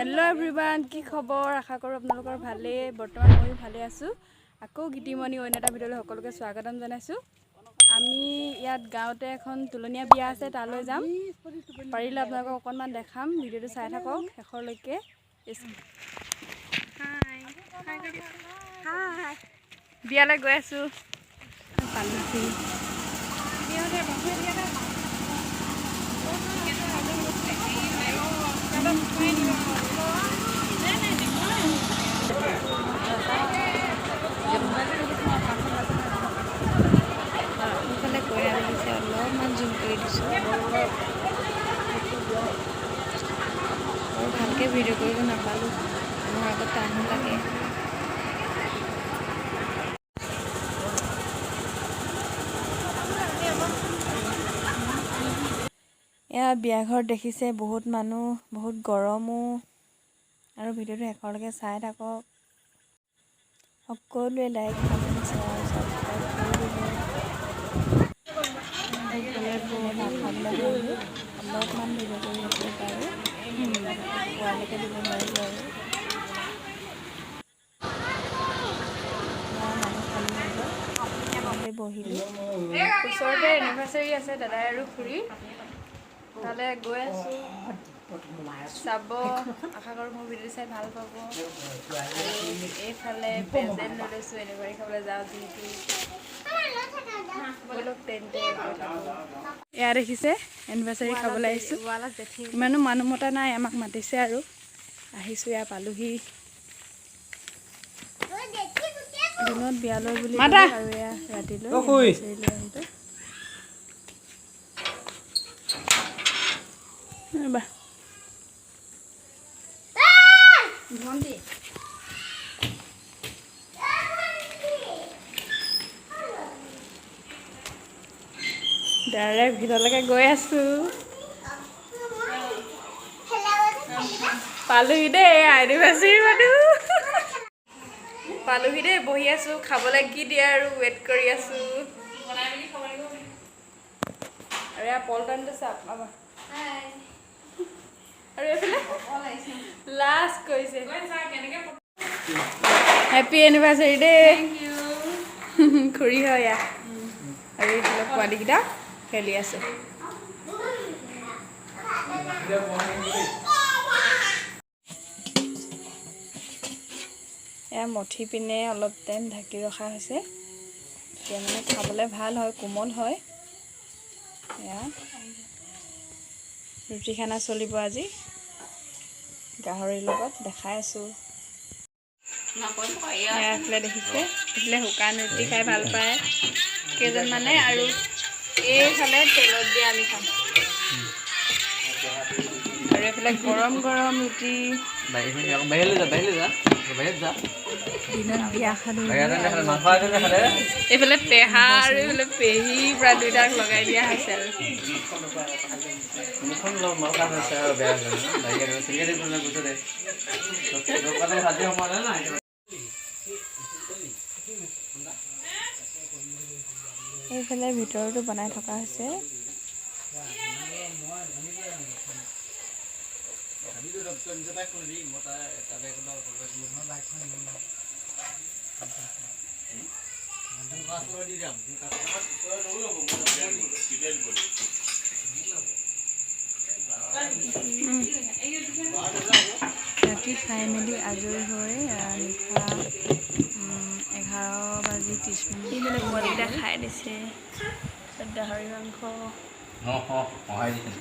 hello everyone की खबर आशा करूँ आपलोकर भाले बर्तमान मैं भाले आसो आको गीतिमणि अन्य एटा भिडिओ सकलोके स्वागतम जानाइछो आमी यात गाँवते एखन तुलनिया बिया आछे ताলৈ जाम पारिले आपनालोকক अकनमान देखाम भिडिओটো चाइ थाকক शेषरলৈके हाय बियाले गৈ आछो पालुखी अलपमान जूम कर भालके भिडिओ कर नापालो मोर आगत टाइम लगे या बियाघर देखिसे बहुत मानुह बहुत गरमो और भिडिओ शेषरলৈके चाइ थाকক सकलोৱে लाइक कमेन्ट शेयर सबस्क्राइब अलपमान भिडिओ कर पोवाলৈকে দিব নোৱাৰিলোঁ আৰু বহিলোঁ ওচৰতে এনিভাৰ্চাৰী আছে দাদাই আৰু খুৰী তালে গৈ আছো চাব আশা কৰোঁ মোৰ ভিডিঅ চাই ভাল পাব এইফালে প্ৰেজেণ্ট লৈ লৈছোঁ এনিভাৰ্চাৰী খাবলৈ যাওঁ যিহেতু এয়া দেখিছে এনিভাৰ্চাৰী খাবলৈ আহিছোঁ ইমানো মানুহ মতা নাই আমাক মাতিছে আৰু আহিছোঁ এয়া পালোহি দিনত বিয়ালৈ বুলি আৰু এয়া ৰাতিলৈ এনিভাৰ্চাৰীলৈ আহিলোঁ डायरेक्ट ভিতৰলৈকে গৈ আছো পালোহি দে এনিভাৰ্চাৰী মানুহ পালোহি দে বহি আছো খাবলৈ কি দিয়ে আৰু ওয়েট কৰি আছো আৰু এয়া পলটনটো চাপ বাবা হাই আৰু এফালে লাষ্ট কৈছে হ্যাপি এনিভাৰ্চাৰী দে থ্যাংক ইউ খুৰী হয় আৰু এইফালে পোৱালিকেইটা খেলি আছে এয়া মঠি পিনে অলপ টাইম ঢাকি ৰখা হৈছে এতিয়া মানে খাবলৈ ভাল হয় কোমল হয় এয়া ৰুটি খানা চলিব আজি গাহৰিৰ লগত দেখাই আছোঁ এইফালে দেখিছে এইফালে শুকান ৰুটি খাই ভাল পায় কেইজনমানে আৰু এইফালে তেলত দিয়ে আমি খাম আৰু এইফালে গৰম গৰম ৰুটি দিনত বিয়া খালোঁ এইফালে পেহা আৰু এইফালে পেহী প্ৰায় দুইটাক লগাই দিয়া হৈছে আৰু এইফালে ভিতৰটো বনাই থকা হৈছে ৰাতি খাই মেলি আজৰি হৈ নিশা 11:30 মানে পোৱালিকেইটা খাই দিছে গাহৰি মাংস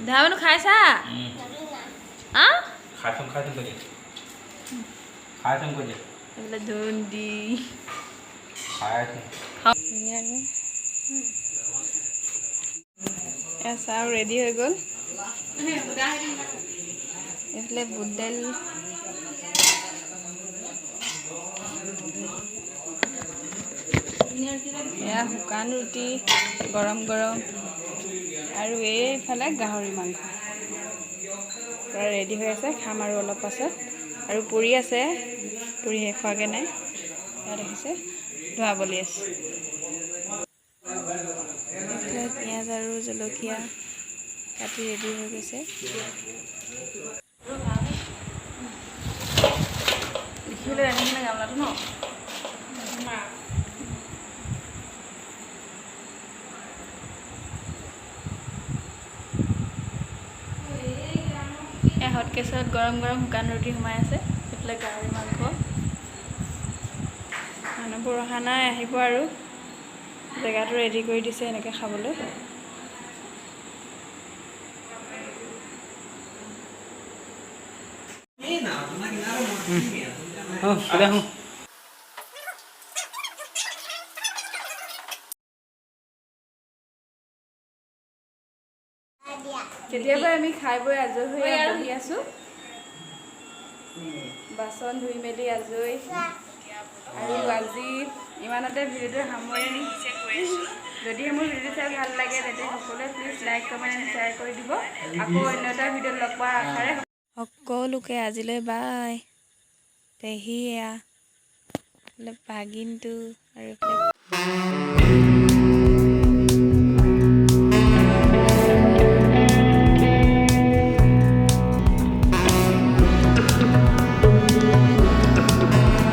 ধাবানো খাইছা এইফালে ধুন্দি চাহ ৰেডি হৈ গ'ল এইফালে বুট দাইল এয়া শুকান ৰুটি গৰম গৰম আৰু এইফালে গাহৰি মাংস পুৰা ৰেডি হৈ আছে খাম আৰু অলপ পাছত আৰু পুৰি আছে পুৰি শেষ হোৱাগৈ নাই এয়া দেখিছে ধোঁৱা বলি আছে এইফালে পিঁয়াজ আৰু জলকীয়া কাটি ৰেডি হৈ গৈছে দেখিবলৈ এনেকৈ গামলাটো ন হটকেছত গৰম গৰম শুকান ৰুটি সোমাই আছে এইফালে গাহৰি মাংস মানুহবোৰ অহা নাই আহিব আৰু জেগাটো ৰেডি কৰি দিছে এনেকৈ খাবলৈ কেতিয়াবা আমি খাই বৈ আজৰি হৈ বহি আছোঁ বাচন ধুই মেলি আজৰি আৰু আজি ইমানতে ভিডিঅ'টো সামৰণি যদি মোৰ ভিডিঅ'টো চাই ভাল লাগে তেন্তে সকলোৱে please like comment and share কৰি দিব আকৌ অন্য এটা ভিডিঅ'ত লগ পোৱাৰ আশাৰে সকলোকে আজিলৈ বাই পেহীয়া ভাগিনটো আৰু